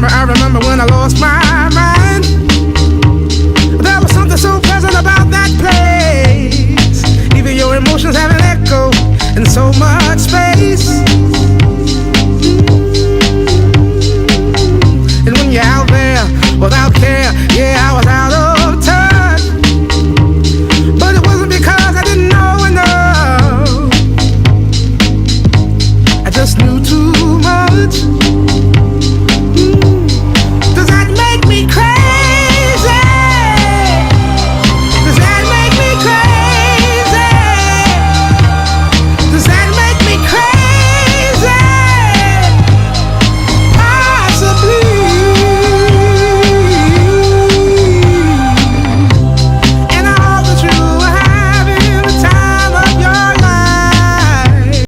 I remember when I lost my mind. There was something so pleasant about that place. Even your emotions have an echo and so much